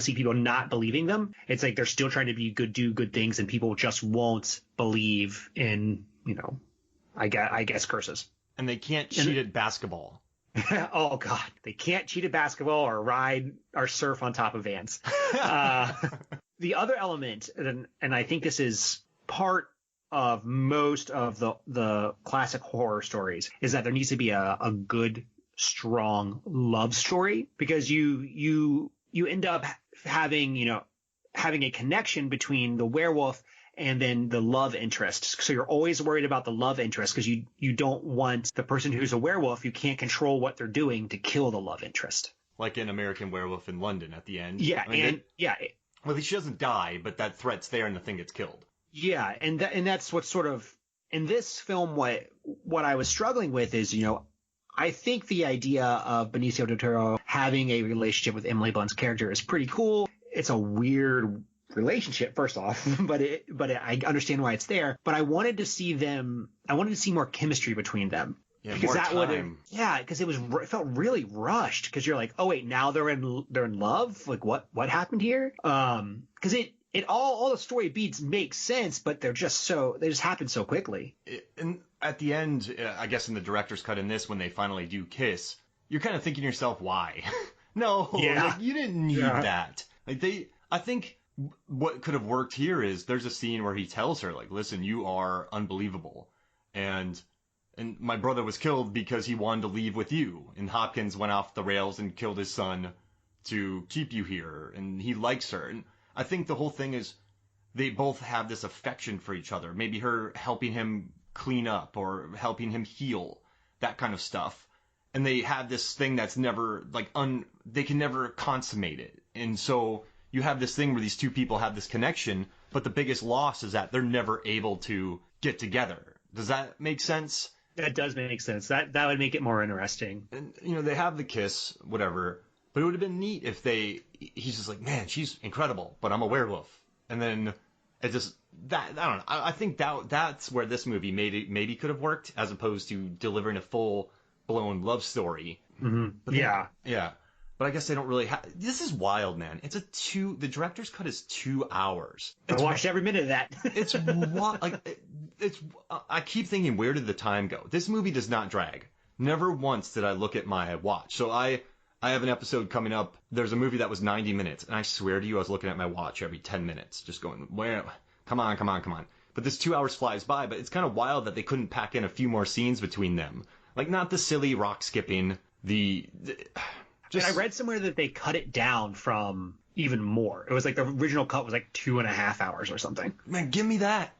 see people not believing them. It's like they're still trying to do good things, and people just won't believe in, I guess curses. And they can't cheat at basketball. Oh God, they can't cheat at basketball or ride or surf on top of vans. The other element, and I think this is part of most of the classic horror stories, is that there needs to be a good, strong love story, because you end up having a connection between the werewolf and then the love interest. So you're always worried about the love interest, because you don't want the person who's a werewolf, you can't control what they're doing, to kill the love interest. Like in American Werewolf in London at the end. Yeah, Well, she doesn't die, but that threat's there and the thing gets killed. Yeah, and that's what's sort of in this film. What I was struggling with is, I think the idea of Benicio del Toro having a relationship with Emily Blunt's character is pretty cool. It's a weird relationship, first off, but I understand why it's there. But I wanted to see more chemistry between them. Yeah, because more time. Because it felt really rushed. Because you're like, oh wait, now they're in love. Like what happened here? Because all the story beats make sense, but they just happen so quickly. And at the end, I guess in the director's cut in this, when they finally do kiss, you're kind of thinking to yourself, why? No, like, you didn't need that. Like I think what could have worked here is there's a scene where he tells her, like, listen, you are unbelievable, and my brother was killed because he wanted to leave with you, and Hopkins went off the rails and killed his son to keep you here, and he likes her. And I think the whole thing is they both have this affection for each other. Maybe her helping him clean up or helping him heal, that kind of stuff. And they have this thing that's never, they can never consummate it. And so you have this thing where these two people have this connection, but the biggest loss is that they're never able to get together. Does that make sense? That does make sense. That would make it more interesting. And, they have the kiss, whatever. But it would have been neat if he's just like, man, she's incredible, but I'm a werewolf. And then it just, I don't know. I think that's where this movie maybe could have worked, as opposed to delivering a full-blown love story. Mm-hmm. Yeah. Yeah. But I guess they don't really have, this is wild, man. The director's cut is 2 hours. I watched every minute of that. I keep thinking, where did the time go? This movie does not drag. Never once did I look at my watch. So I have an episode coming up. There's a movie that was 90 minutes, and I swear to you, I was looking at my watch every 10 minutes, just going, where? Come on. But this 2 hours flies by, but it's kind of wild that they couldn't pack in a few more scenes between them. Like, not the silly rock skipping, I read somewhere that they cut it down from even more. It was like the original cut was like 2.5 hours or something. Man, give me that.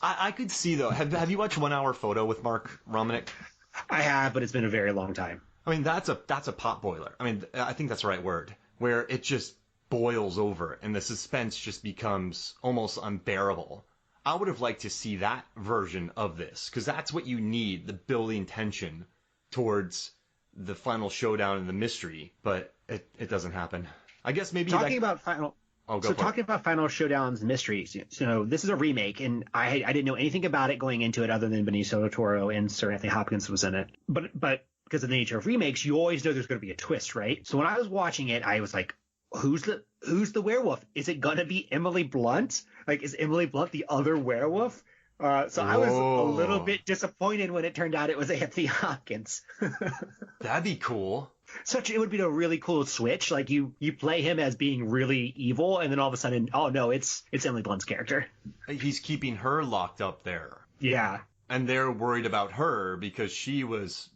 I could see, though. Have you watched 1 Hour Photo with Mark Romanek? I have, but it's been a very long time. I mean, that's a pot boiler. I mean, I think that's the right word, where it just boils over and the suspense just becomes almost unbearable. I would have liked to see that version of this, because that's what you need, the building tension towards the final showdown and the mystery, but it doesn't happen. I guess maybe talking about final showdowns and mysteries. So this is a remake, and I didn't know anything about it going into it other than Benicio del Toro and Sir Anthony Hopkins was in it. But because of the nature of remakes, you always know there's going to be a twist, right? So when I was watching it, I was like, who's the werewolf? Is it going to be Emily Blunt? Like, is Emily Blunt the other werewolf? So I was a little bit disappointed when it turned out it was Anthony Hopkins. That'd be cool. It would be a really cool switch. Like you play him as being really evil, and then all of a sudden, oh no, it's Emily Blunt's character. He's keeping her locked up there. Yeah. And they're worried about her because she was.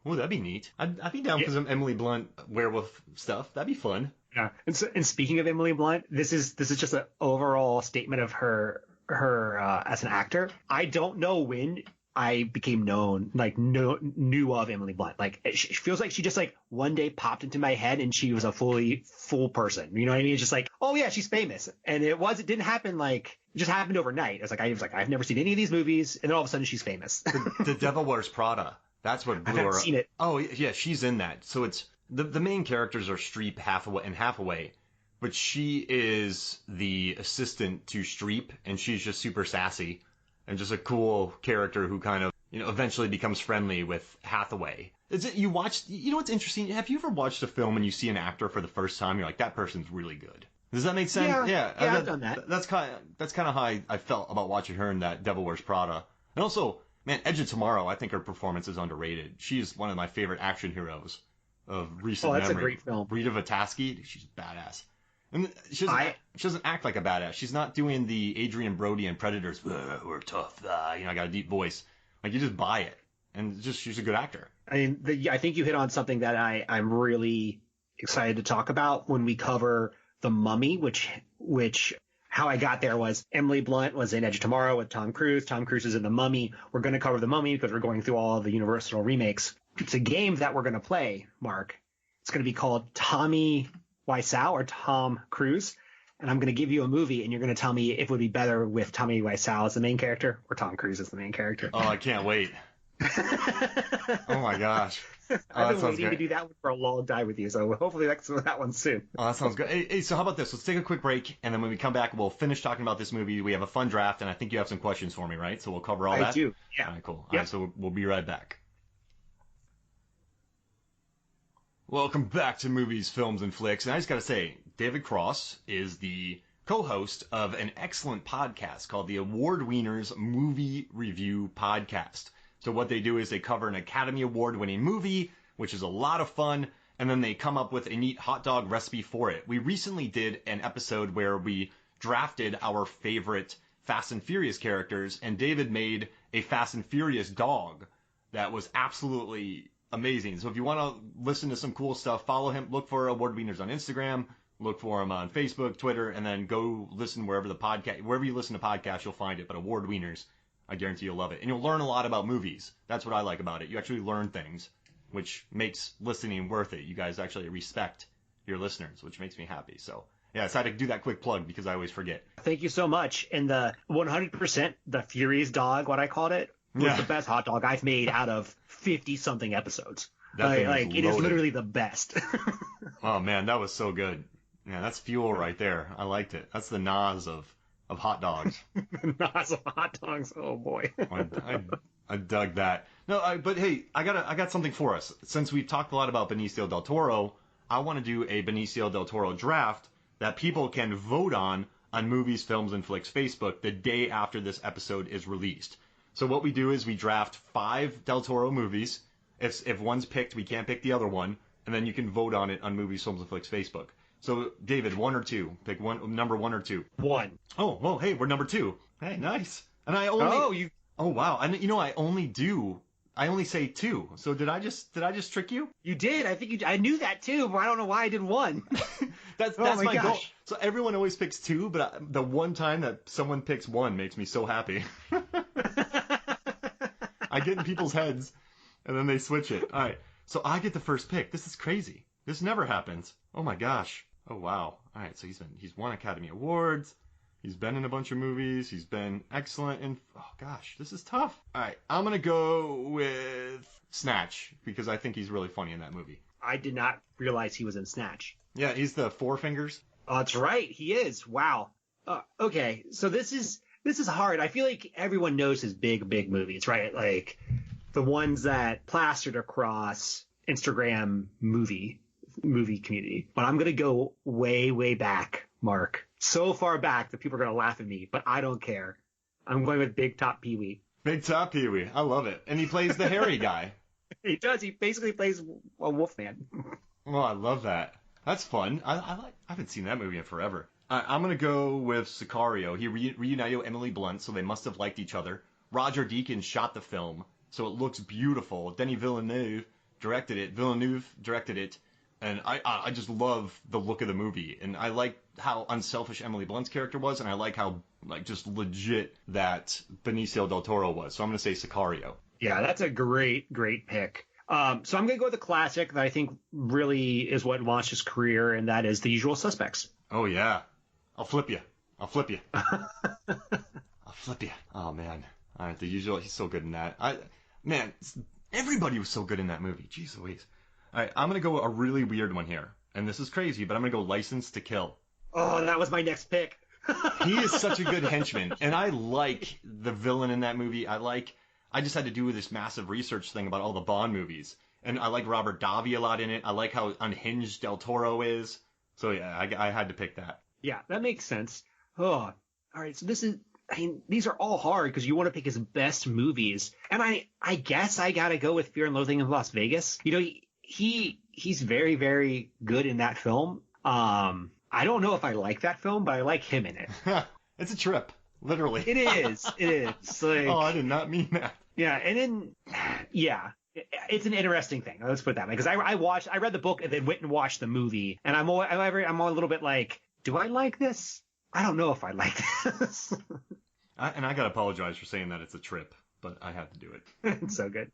Oh, that'd be neat. I'd be down for some Emily Blunt werewolf stuff. That'd be fun. Yeah. And speaking of Emily Blunt, this is just an overall statement of her as an actor. I don't know when I became knew of Emily Blunt. Like, it feels like she just like one day popped into my head and she was a full person. You know what I mean? It's just like, oh yeah, she's famous. And it didn't happen it just happened overnight. I was like, I've never seen any of these movies. And then all of a sudden she's famous. The Devil Wears Prada. That's what blew her up. I've seen it. Oh yeah, she's in that. So it's the main characters are Streep, Hathaway, but she is the assistant to Streep, and she's just super sassy and just a cool character who kind of eventually becomes friendly with Hathaway. You know what's interesting? Have you ever watched a film and you see an actor for the first time, you're like, that person's really good? Does that make sense? Yeah, I've done that. That's kind of how I felt about watching her in that Devil Wears Prada. And also, man, Edge of Tomorrow, I think her performance is underrated. She's one of my favorite action heroes of recent memory. Oh, that's a great film. Rita Vataski, she's badass. And she doesn't act like a badass. She's not doing the Adrian Brody and Predators, we're tough, I got a deep voice. Like, you just buy it. And she's a good actor. I mean, I think you hit on something that I'm really excited to talk about when we cover The Mummy, which how I got there was Emily Blunt was in Edge of Tomorrow with Tom Cruise. Tom Cruise is in The Mummy. We're going to cover The Mummy because we're going through all of the Universal remakes. It's a game that we're going to play, Mark. It's going to be called Tommy Wiseau or Tom Cruise. And I'm going to give you a movie, and you're going to tell me if it would be better with Tommy Wiseau as the main character or Tom Cruise as the main character. Oh, I can't wait. Oh, my gosh. I've been waiting to do that one for a long time with you, so hopefully that one soon. Oh, that sounds good. Hey, so how about this? Let's take a quick break, and then when we come back, we'll finish talking about this movie. We have a fun draft, and I think you have some questions for me, right? So we'll cover all that? I do, yeah. All right, cool. Yep. All right, so we'll be right back. Welcome back to Movies, Films, and Flicks. And I just got to say, David Cross is the co-host of an excellent podcast called the Award Wieners Movie Review Podcast. So what they do is they cover an Academy Award-winning movie, which is a lot of fun, and then they come up with a neat hot dog recipe for it. We recently did an episode where we drafted our favorite Fast and Furious characters, and David made a Fast and Furious dog that was absolutely amazing. So if you want to listen to some cool stuff, follow him. Look for Award Wieners on Instagram. Look for him on Facebook, Twitter, and then go listen wherever you listen to podcasts, you'll find it. But Award Wieners, I guarantee you'll love it. And you'll learn a lot about movies. That's what I like about it. You actually learn things, which makes listening worth it. You guys actually respect your listeners, which makes me happy. So, yeah, I decided to do that quick plug because I always forget. Thank you so much. And the 100%, the Furious dog, what I called it, was the best hot dog I've made out of 50-something episodes. It is literally the best. Oh, man, that was so good. Yeah, that's fuel right there. I liked it. That's the Nas of hot dogs. Nas of hot dogs. Oh boy. I dug that. No, but hey, I got something for us. Since we've talked a lot about Benicio del Toro, I want to do a Benicio del Toro draft that people can vote on Movies, Films, and Flicks Facebook the day after this episode is released. So what we do is we draft 5 Del Toro movies. If one's picked, we can't pick the other one, and then you can vote on it on Movies, Films, and Flicks Facebook. So, David, 1 or 2? Pick one, number 1 or 2. 1. Oh, well, hey, we're number 2. Hey, nice. And I only... Oh, wow. And I only say 2. So did I just trick you? You did. I knew that too, but I don't know why I did 1. That's my goal. So everyone always picks 2, but the one time that someone picks 1 makes me so happy. I get in people's heads, and then they switch it. All right. So I get the first pick. This is crazy. This never happens. Oh my gosh. Oh wow. All right. So he's won Academy Awards. He's been in a bunch of movies. He's been excellent in. Oh gosh, this is tough. All right. I'm gonna go with Snatch because I think he's really funny in that movie. I did not realize he was in Snatch. Yeah, he's the Four Fingers. Oh, that's right. He is. Wow. Okay. So this is hard. I feel like everyone knows his big movies, right? Like the ones that plastered across Instagram movie community. But I'm going to go way back, Mark. So far back that people are going to laugh at me, but I don't care. I'm going with Big Top Pee-wee. Big Top Pee-wee. I love it. And he plays the hairy guy. He does. He basically plays a Wolfman. Oh, I love that. That's fun. I haven't seen that movie in forever. I'm going to go with Sicario. He reunited Emily Blunt, so they must have liked each other. Roger Deakins shot the film, so it looks beautiful. Denis Villeneuve directed it. And I just love the look of the movie. And I like how unselfish Emily Blunt's character was. And I like how just legit that Benicio del Toro was. So I'm going to say Sicario. Yeah, that's a great pick. So I'm going to go with the classic that I think really is what launched his career. And that is The Usual Suspects. Oh, yeah. I'll flip you. I'll flip you. Oh, man. All right. The Usual. He's so good in that. Everybody was so good in that movie. Jeez Louise. All right, I'm going to go a really weird one here. And this is crazy, but I'm going to go License to Kill. Oh, that was my next pick. He is such a good henchman. And I like the villain in that movie. I like I just had to do this massive research thing about all the Bond movies. And I like Robert Davi a lot in it. I like how unhinged Del Toro is. So yeah, I had to pick that. Yeah, that makes sense. Oh, all right. So these are all hard because you want to pick his best movies. And I guess I got to go with Fear and Loathing in Las Vegas. You know, he's very, very good in that film. I don't know if I like that film, but I like him in it. It's a trip, literally. It is. Like, oh, I did not mean that. Yeah, and then, yeah, it's an interesting thing. Let's put it that way. Because I read the book and then went and watched the movie, and I'm a little bit like, do I like this? I don't know if I like this. And I gotta apologize for saying that it's a trip, but I had to do it. It's so good.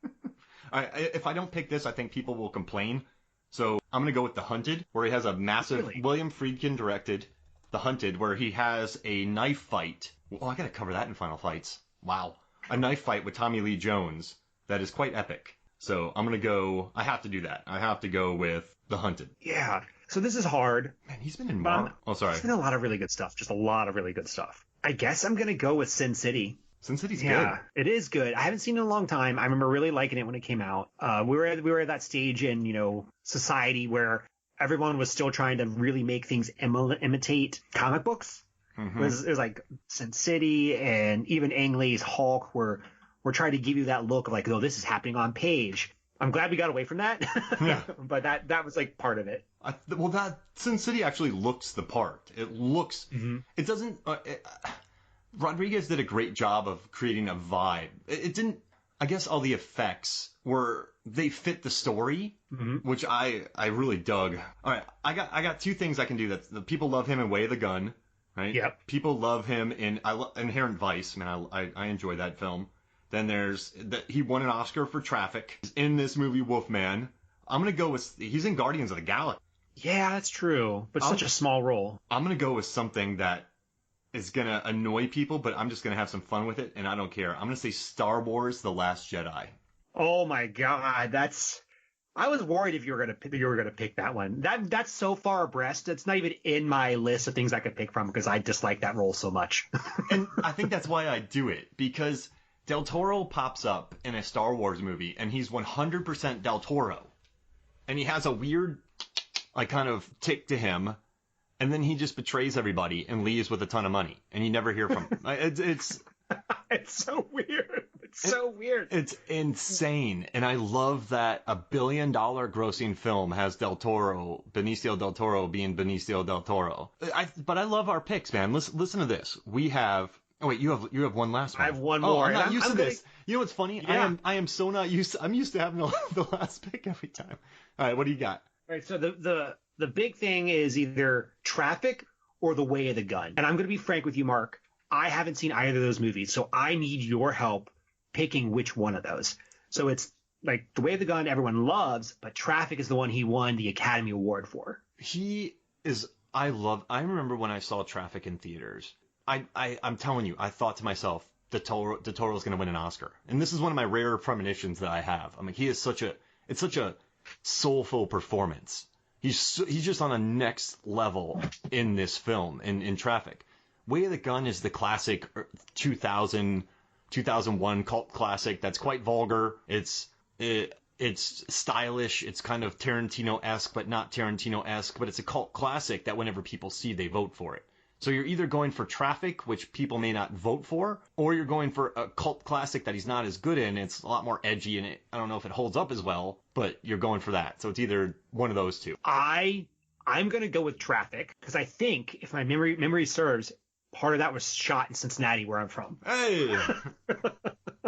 If I don't pick this, I think people will complain. So I'm going to go with The Hunted, where he has a massive, William Friedkin directed The Hunted, where he has a knife fight. Oh, I got to cover that in Final Fights. Wow. A knife fight with Tommy Lee Jones that is quite epic. So I'm going to go, I have to do that. I have to go with The Hunted. Yeah. So this is hard. Man, he's been in more. Oh, sorry. He's been in a lot of really good stuff. Just a lot of really good stuff. I guess I'm going to go with Sin City. Sin City's good. It is good. I haven't seen it in a long time. I remember really liking it when it came out. We were at that stage in, society where everyone was still trying to really make things imitate comic books. Mm-hmm. It was like Sin City and even Ang Lee's Hulk were trying to give you that look of like, oh, this is happening on page. I'm glad we got away from that. Yeah. But that was like part of it. That Sin City actually looks the part. It looks. Mm-hmm. It doesn't. Rodriguez did a great job of creating a vibe. It didn't. I guess all the effects they fit the story, mm-hmm. which I really dug. All right, I got two things I can do. That the people love him in Way of the Gun, right? Yep. People love him in Inherent Vice. Man, I enjoy that film. Then there's he won an Oscar for Traffic. He's in this movie Wolfman. I'm gonna go with he's in Guardians of the Galaxy. Yeah, that's true, but such a small role. I'm gonna go with something that is gonna annoy people, but I'm just gonna have some fun with it, and I don't care. I'm gonna say Star Wars: The Last Jedi. Oh my God, I was worried if you were gonna pick that one. That's so far abreast. It's not even in my list of things I could pick from because I dislike that role so much. And I think that's why I do it, because Del Toro pops up in a Star Wars movie, and he's 100% Del Toro, and he has a weird, kind of tick to him. And then he just betrays everybody and leaves with a ton of money, and you never hear from him. It's so weird. So weird. It's insane, and I love that a $1 billion grossing film has Benicio del Toro being Benicio del Toro. But I love our picks, man. Listen to this. We have. Oh wait, you have one last one. I have one more. I'm not used to this. You know what's funny? Yeah. I am so not used. I'm used to having the last pick every time. All right, what do you got? All right, so the big thing is either Traffic or The Way of the Gun. And I'm going to be frank with you, Mark. I haven't seen either of those movies, so I need your help picking which one of those. So it's like The Way of the Gun everyone loves, but Traffic is the one he won the Academy Award for. He is – I remember when I saw Traffic in theaters. I'm telling you, I thought to myself, Toro's going to win an Oscar. And this is one of my rare premonitions that I have. I mean, he is such a soulful performance. He's just on a next level in this film, in Traffic. Way of the Gun is the classic 2001 cult classic that's quite vulgar. It's stylish. It's kind of Tarantino-esque, but not Tarantino-esque. But it's a cult classic that whenever people see, they vote for it. So you're either going for Traffic, which people may not vote for, or you're going for a cult classic that he's not as good in. It's a lot more edgy, and I don't know if it holds up as well, but you're going for that. So it's either one of those two. I'm going to go with Traffic because I think, if my memory serves, part of that was shot in Cincinnati, where I'm from. Hey!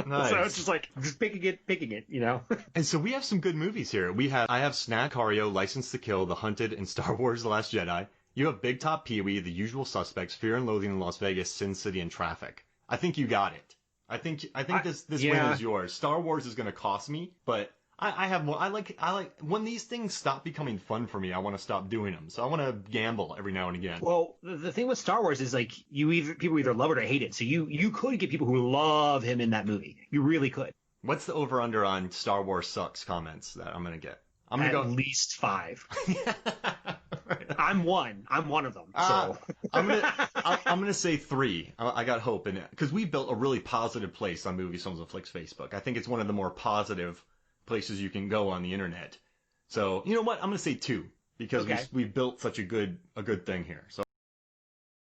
Nice. So it's just picking it, you know? And so we have some good movies here. I have Sicario, License to Kill, The Hunted, and Star Wars: The Last Jedi. You have Big Top Pee-wee, The Usual Suspects, Fear and Loathing in Las Vegas, Sin City, and Traffic. I think you got it. I think this win is yours. Star Wars is going to cost me, but I have more. I like when these things stop becoming fun for me. I want to stop doing them. So I want to gamble every now and again. Well, the thing with Star Wars is people either love it or hate it. So you could get people who love him in that movie. You really could. What's the over under on Star Wars sucks comments that I'm going to get? I'm going to go at least 5. Right. I'm one of them. So I'm gonna say 3. I got hope in it because we built a really positive place on Movies, Films, and Flicks Facebook. I think it's one of the more positive places you can go on the internet. So you know what? I'm gonna say 2 because we built such a good thing here. So